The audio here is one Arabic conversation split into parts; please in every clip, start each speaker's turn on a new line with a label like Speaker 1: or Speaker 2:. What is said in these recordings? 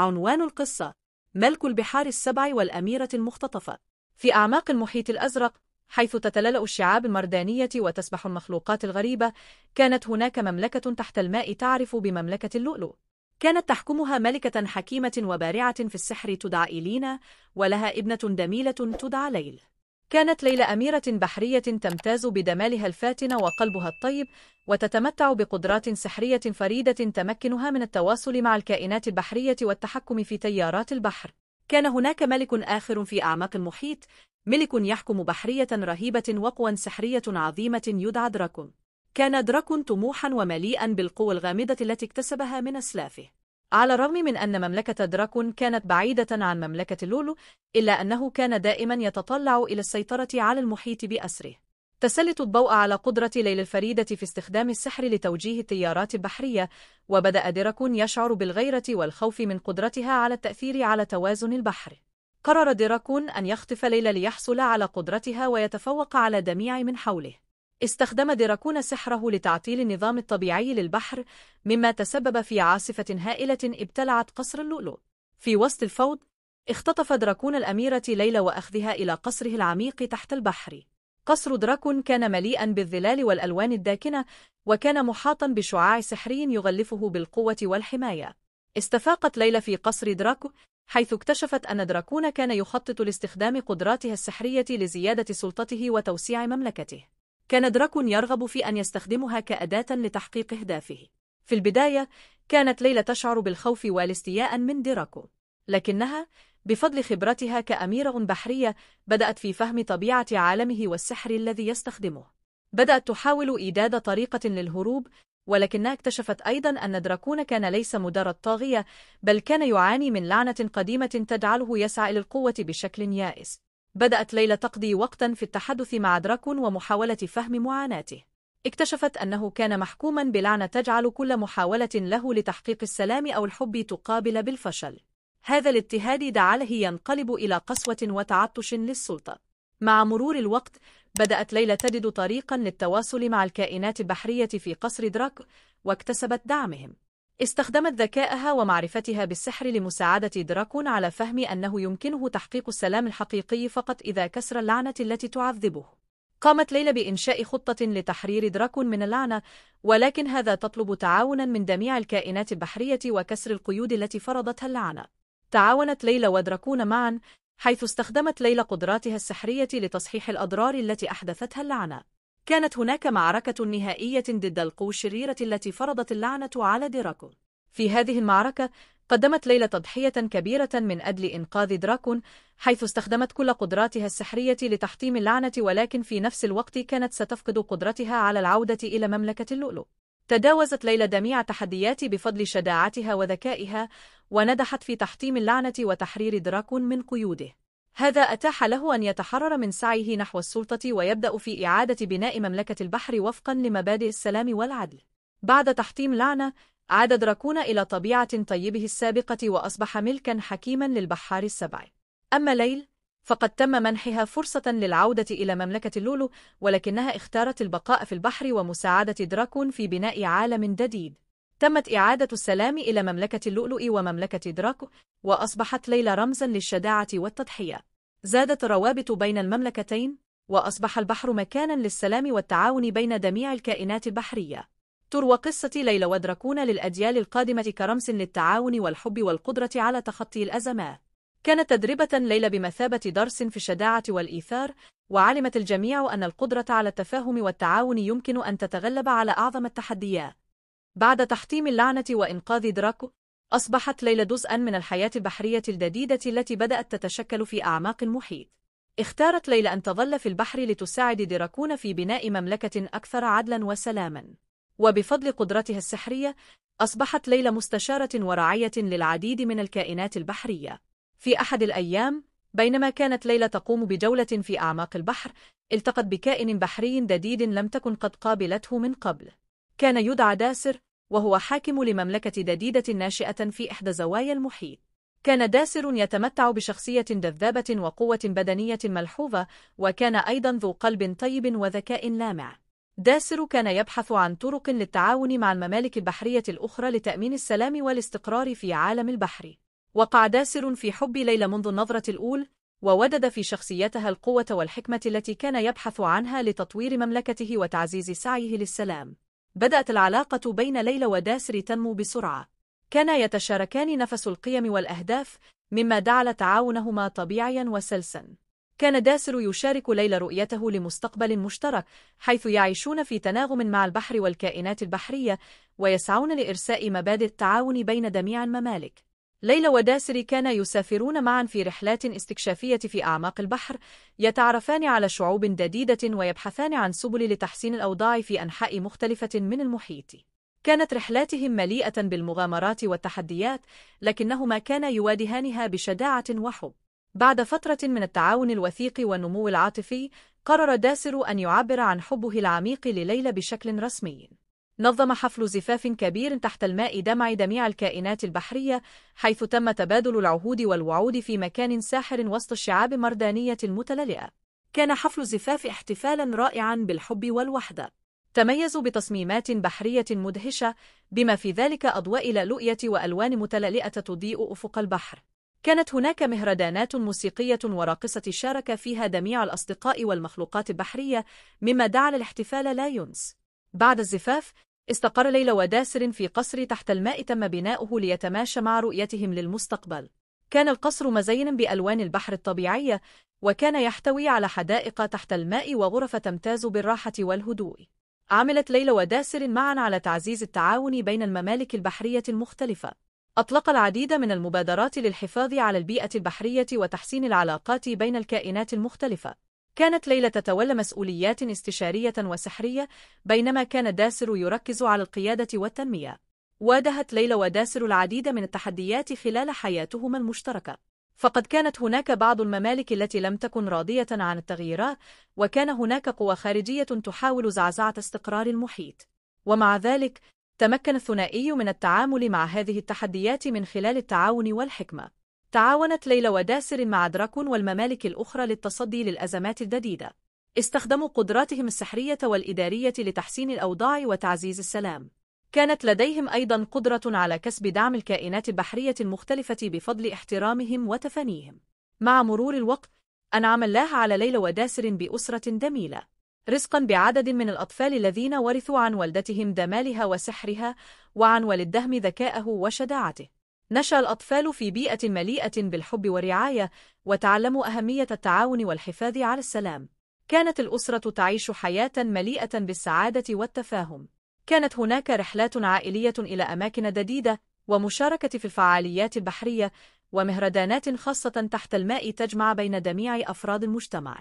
Speaker 1: عنوان القصة: ملك البحار السبع والأميرة المختطفة. في أعماق المحيط الأزرق، حيث تتلألأ الشعاب المرجانية وتسبح المخلوقات الغريبة، كانت هناك مملكة تحت الماء تعرف بمملكة اللؤلؤ. كانت تحكمها ملكة حكيمة وبارعة في السحر تدعى إيلينا، ولها ابنة جميلة تدعى ليل. كانت ليلى أميرة بحرية تمتاز بدمالها الفاتن وقلبها الطيب، وتتمتع بقدرات سحرية فريدة تمكنها من التواصل مع الكائنات البحرية والتحكم في تيارات البحر. كان هناك ملك آخر في أعماق المحيط، ملك يحكم بحرية رهيبة وقوى سحرية عظيمة يدعى دراكون. كان دراكون طموحا ومليئا بالقوى الغامضة التي اكتسبها من أسلافه. على الرغم من أن مملكة دراكون كانت بعيدة عن مملكة اللؤلؤ، إلا أنه كان دائما يتطلع إلى السيطرة على المحيط بأسره. تسلط الضوء على قدرة ليل الفريدة في استخدام السحر لتوجيه التيارات البحرية، وبدأ دراكون يشعر بالغيرة والخوف من قدرتها على التأثير على توازن البحر. قرر دراكون أن يخطف ليل ليحصل على قدرتها ويتفوق على جميع من حوله. استخدم دراكون سحره لتعطيل النظام الطبيعي للبحر، مما تسبب في عاصفة هائلة ابتلعت قصر اللؤلؤ. في وسط الفوضى، اختطف دراكون الأميرة ليلى وأخذها إلى قصره العميق تحت البحر. قصر دراكون كان مليئا بالظلال والألوان الداكنة، وكان محاطا بشعاع سحري يغلفه بالقوة والحماية. استفاقت ليلى في قصر دراكو، حيث اكتشفت أن دراكون كان يخطط لاستخدام قدراتها السحرية لزيادة سلطته وتوسيع مملكته. كان دراكون يرغب في أن يستخدمها كأداة لتحقيق أهدافه. في البداية، كانت ليلى تشعر بالخوف والاستياء من دراكون، لكنها بفضل خبرتها كأميرة بحرية بدأت في فهم طبيعة عالمه والسحر الذي يستخدمه. بدأت تحاول إيجاد طريقة للهروب، ولكنها اكتشفت أيضا أن دراكون كان ليس مجرد طاغية، بل كان يعاني من لعنة قديمة تجعله يسعى إلى القوة بشكل يائس. بدأت ليلى تقضي وقتا في التحدث مع دراكون ومحاولة فهم معاناته. اكتشفت أنه كان محكوما بلعنة تجعل كل محاولة له لتحقيق السلام أو الحب تقابل بالفشل. هذا الاضطهاد دعاه ينقلب إلى قسوة وتعطش للسلطة. مع مرور الوقت، بدأت ليلى تجد طريقا للتواصل مع الكائنات البحرية في قصر دراكو، واكتسبت دعمهم. استخدمت ذكائها ومعرفتها بالسحر لمساعدة دراكون على فهم أنه يمكنه تحقيق السلام الحقيقي فقط إذا كسر اللعنة التي تعذبه. قامت ليلى بإنشاء خطة لتحرير دراكون من اللعنة، ولكن هذا تطلب تعاونا من جميع الكائنات البحرية وكسر القيود التي فرضتها اللعنة. تعاونت ليلى ودراكون معا، حيث استخدمت ليلى قدراتها السحرية لتصحيح الأضرار التي أحدثتها اللعنة. كانت هناك معركة نهائية ضد القوى الشريرة التي فرضت اللعنة على دراكون. في هذه المعركة، قدمت ليلى تضحية كبيرة من أجل إنقاذ دراكون، حيث استخدمت كل قدراتها السحرية لتحطيم اللعنة، ولكن في نفس الوقت كانت ستفقد قدرتها على العودة إلى مملكة اللؤلؤ. تجاوزت ليلى جميع التحديات بفضل شجاعتها وذكائها، ونجحت في تحطيم اللعنة وتحرير دراكون من قيوده. هذا أتاح له أن يتحرر من سعيه نحو السلطة ويبدأ في إعادة بناء مملكة البحر وفقا لمبادئ السلام والعدل. بعد تحطيم اللعنة، عاد دراكون إلى طبيعة طيبه السابقة وأصبح ملكا حكيما للبحار السبع. أما ليل، فقد تم منحها فرصة للعودة إلى مملكة اللؤلؤ، ولكنها اختارت البقاء في البحر ومساعدة دراكون في بناء عالم جديد. تمت إعادة السلام إلى مملكة اللؤلؤ ومملكة دراكو، وأصبحت ليلى رمزا للشجاعة والتضحية. زادت الروابط بين المملكتين، وأصبح البحر مكانا للسلام والتعاون بين جميع الكائنات البحرية. تروى قصة ليلى ودراكون للأجيال القادمة كرمز للتعاون والحب والقدرة على تخطي الأزمات. كانت تجربة ليلى بمثابة درس في الشجاعة والإيثار، وعلمت الجميع أن القدرة على التفاهم والتعاون يمكن أن تتغلب على أعظم التحديات. بعد تحطيم اللعنة وإنقاذ دراكو، أصبحت ليلى جزءاً من الحياة البحرية الجديدة التي بدأت تتشكل في أعماق المحيط. اختارت ليلى أن تظل في البحر لتساعد دراكون في بناء مملكة أكثر عدلاً وسلاماً. وبفضل قدرتها السحرية، أصبحت ليلى مستشارة ورعاية للعديد من الكائنات البحرية. في أحد الأيام، بينما كانت ليلى تقوم بجولة في أعماق البحر، التقت بكائن بحري جديد لم تكن قد قابلته من قبل. كان يدعى داسر، وهو حاكم لمملكة جديدة ناشئة في إحدى زوايا المحيط. كان داسر يتمتع بشخصية جذابة وقوة بدنية ملحوظة، وكان أيضا ذو قلب طيب وذكاء لامع. داسر كان يبحث عن طرق للتعاون مع الممالك البحرية الأخرى لتأمين السلام والاستقرار في عالم البحر. وقع داسر في حب ليلى منذ النظرة الأولى، وودد في شخصيتها القوة والحكمة التي كان يبحث عنها لتطوير مملكته وتعزيز سعيه للسلام. بدأت العلاقة بين ليلى وداسر تنمو بسرعة. كانا يتشاركان نفس القيم والأهداف، مما جعل تعاونهما طبيعيا وسلسا. كان داسر يشارك ليلى رؤيته لمستقبل مشترك، حيث يعيشون في تناغم مع البحر والكائنات البحرية، ويسعون لإرساء مبادئ التعاون بين جميع الممالك. ليلى وداسر كانا يسافرون معا في رحلات استكشافية في أعماق البحر، يتعرفان على شعوب جديدة ويبحثان عن سبل لتحسين الأوضاع في أنحاء مختلفة من المحيط. كانت رحلاتهم مليئة بالمغامرات والتحديات، لكنهما كانا يواجهانها بشجاعة وحب. بعد فترة من التعاون الوثيق والنمو العاطفي، قرر داسر أن يعبر عن حبه العميق لليلى بشكل رسمي. نظم حفل زفاف كبير تحت الماء دمع جميع الكائنات البحرية، حيث تم تبادل العهود والوعود في مكان ساحر وسط الشعاب المرجانية المتلالئة. كان حفل الزفاف احتفالاً رائعاً بالحب والوحدة. تميزوا بتصميمات بحرية مدهشة، بما في ذلك أضواء لؤلؤية وألوان متلالئة تضيء أفق البحر. كانت هناك مهرجانات موسيقية وراقصة شارك فيها جميع الأصدقاء والمخلوقات البحرية، مما جعل الاحتفال لا ينسى. بعد الزفاف، استقر ليلى وداسر في قصر تحت الماء تم بناؤه ليتماشى مع رؤيتهم للمستقبل. كان القصر مزينا بألوان البحر الطبيعية، وكان يحتوي على حدائق تحت الماء وغرف تمتاز بالراحة والهدوء. عملت ليلى وداسر معا على تعزيز التعاون بين الممالك البحرية المختلفة. أطلق العديد من المبادرات للحفاظ على البيئة البحرية وتحسين العلاقات بين الكائنات المختلفة. كانت ليلى تتولى مسؤوليات استشارية وسحرية، بينما كان داسر يركز على القيادة والتنمية. واجهت ليلى وداسر العديد من التحديات خلال حياتهما المشتركة، فقد كانت هناك بعض الممالك التي لم تكن راضية عن التغييرات، وكان هناك قوى خارجية تحاول زعزعة استقرار المحيط. ومع ذلك، تمكن الثنائي من التعامل مع هذه التحديات من خلال التعاون والحكمة. تعاونت ليلى وداسر مع دراكون والممالك الأخرى للتصدي للأزمات الجديدة. استخدموا قدراتهم السحرية والإدارية لتحسين الأوضاع وتعزيز السلام. كانت لديهم أيضاً قدرة على كسب دعم الكائنات البحرية المختلفة بفضل احترامهم وتفانيهم. مع مرور الوقت، أنعم الله على ليلى وداسر بأسرة جميلة، رزقاً بعدد من الأطفال الذين ورثوا عن والدتهم جمالها وسحرها، وعن والدهم ذكاءه وشجاعته. نشأ الأطفال في بيئة مليئة بالحب والرعاية، وتعلموا أهمية التعاون والحفاظ على السلام. كانت الأسرة تعيش حياة مليئة بالسعادة والتفاهم. كانت هناك رحلات عائلية إلى أماكن جديدة، ومشاركة في الفعاليات البحرية، ومهرجانات خاصة تحت الماء تجمع بين جميع أفراد المجتمع.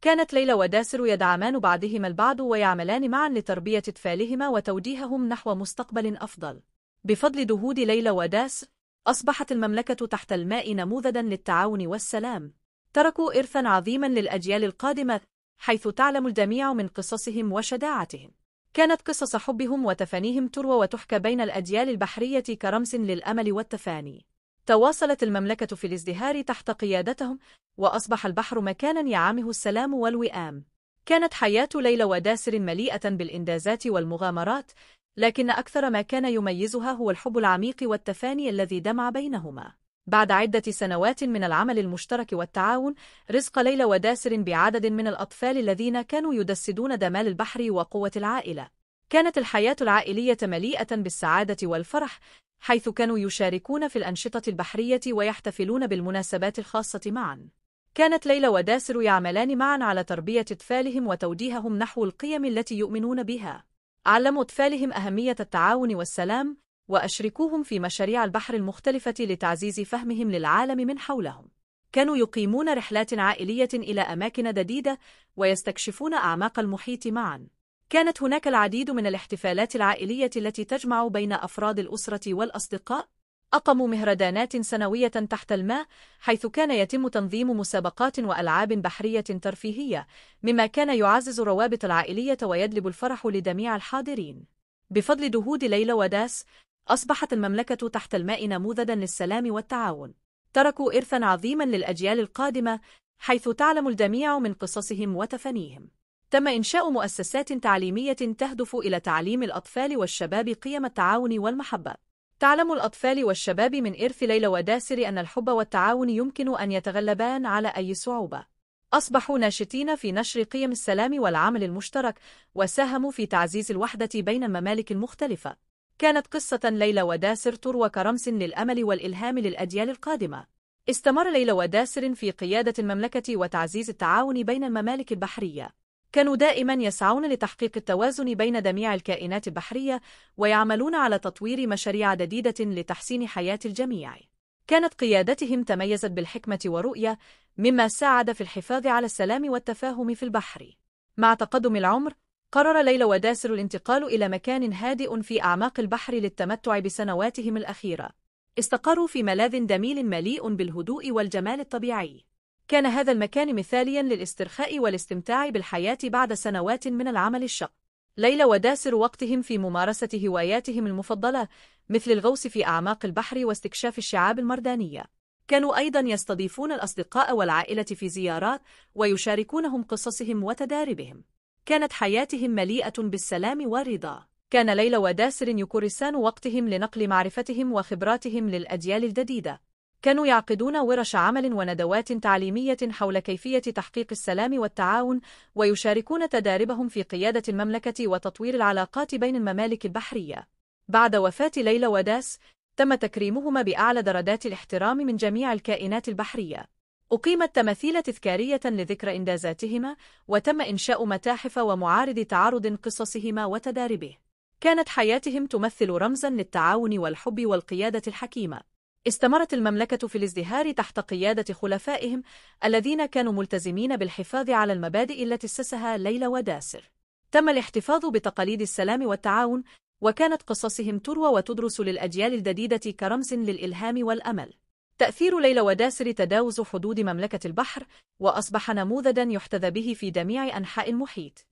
Speaker 1: كانت ليلى وداسر يدعمان بعضهما البعض ويعملان معا لتربية أطفالهما وتوجيههم نحو مستقبل أفضل. بفضل جهود ليلى وداسر، أصبحت المملكة تحت الماء نموذجاً للتعاون والسلام. تركوا إرثاً عظيماً للأجيال القادمة، حيث تعلم الجميع من قصصهم وشجاعتهم. كانت قصص حبهم وتفانيهم تروى وتحكى بين الأجيال البحرية كرمز للأمل والتفاني. تواصلت المملكة في الازدهار تحت قيادتهم، وأصبح البحر مكاناً يعمه السلام والوئام. كانت حياة ليلى وداسر مليئة بالإنجازات والمغامرات، لكن أكثر ما كان يميزها هو الحب العميق والتفاني الذي دمع بينهما. بعد عدة سنوات من العمل المشترك والتعاون، رزق ليلى وداسر بعدد من الأطفال الذين كانوا يجسدون جمال البحر وقوة العائلة. كانت الحياة العائلية مليئة بالسعادة والفرح، حيث كانوا يشاركون في الأنشطة البحرية ويحتفلون بالمناسبات الخاصة معاً. كانت ليلى وداسر يعملان معاً على تربية أطفالهم وتوجيههم نحو القيم التي يؤمنون بها. علموا أطفالهم أهمية التعاون والسلام، وأشركوهم في مشاريع البحر المختلفة لتعزيز فهمهم للعالم من حولهم. كانوا يقيمون رحلات عائلية إلى أماكن جديدة، ويستكشفون أعماق المحيط معاً. كانت هناك العديد من الاحتفالات العائلية التي تجمع بين أفراد الأسرة والأصدقاء. أقاموا مهرجانات سنوية تحت الماء، حيث كان يتم تنظيم مسابقات وألعاب بحرية ترفيهية، مما كان يعزز الروابط العائلية ويجلب الفرح لجميع الحاضرين. بفضل جهود ليلى وداس، أصبحت المملكة تحت الماء نموذجاً للسلام والتعاون. تركوا إرثاً عظيماً للأجيال القادمة، حيث تعلم الجميع من قصصهم وتفانيهم. تم إنشاء مؤسسات تعليمية تهدف إلى تعليم الأطفال والشباب قيم التعاون والمحبة. تعلم الأطفال والشباب من إرث ليلى وداسر أن الحب والتعاون يمكن أن يتغلبان على أي صعوبة. أصبحوا ناشطين في نشر قيم السلام والعمل المشترك، وساهموا في تعزيز الوحدة بين الممالك المختلفة. كانت قصة ليلى وداسر تروى كرمز للأمل والإلهام للأجيال القادمة. استمر ليلى وداسر في قيادة المملكة وتعزيز التعاون بين الممالك البحرية. كانوا دائما يسعون لتحقيق التوازن بين جميع الكائنات البحرية، ويعملون على تطوير مشاريع جديدة لتحسين حياة الجميع. كانت قيادتهم تميزت بالحكمة والرؤية، مما ساعد في الحفاظ على السلام والتفاهم في البحر. مع تقدم العمر، قرر ليلى وداسر الانتقال إلى مكان هادئ في أعماق البحر للتمتع بسنواتهم الأخيرة. استقروا في ملاذ جميل مليء بالهدوء والجمال الطبيعي. كان هذا المكان مثالياً للاسترخاء والاستمتاع بالحياة بعد سنوات من العمل الشاق. ليلى وداسر وقتهم في ممارسة هواياتهم المفضلة، مثل الغوص في أعماق البحر واستكشاف الشعاب المرجانية. كانوا أيضاً يستضيفون الأصدقاء والعائلة في زيارات، ويشاركونهم قصصهم وتجاربهم. كانت حياتهم مليئة بالسلام والرضا. كان ليلى وداسر يكرسان وقتهم لنقل معرفتهم وخبراتهم للأجيال الجديدة. كانوا يعقدون ورش عمل وندوات تعليمية حول كيفية تحقيق السلام والتعاون، ويشاركون تجاربهم في قيادة المملكة وتطوير العلاقات بين الممالك البحرية. بعد وفاة ليلى وداس، تم تكريمهما بأعلى درجات الاحترام من جميع الكائنات البحرية. أقيمت تماثيل تذكارية لذكرى إنجازاتهما، وتم إنشاء متاحف ومعارض تعارض قصصهما وتجاربه. كانت حياتهم تمثل رمزاً للتعاون والحب والقيادة الحكيمة. استمرت المملكة في الازدهار تحت قيادة خلفائهم الذين كانوا ملتزمين بالحفاظ على المبادئ التي أسسها ليلى وداسر. تم الاحتفاظ بتقاليد السلام والتعاون، وكانت قصصهم تروى وتدرس للأجيال الجديدة كرمز للإلهام والأمل. تأثير ليلى وداسر تجاوز حدود مملكة البحر، وأصبح نموذجاً يحتذى به في جميع أنحاء المحيط.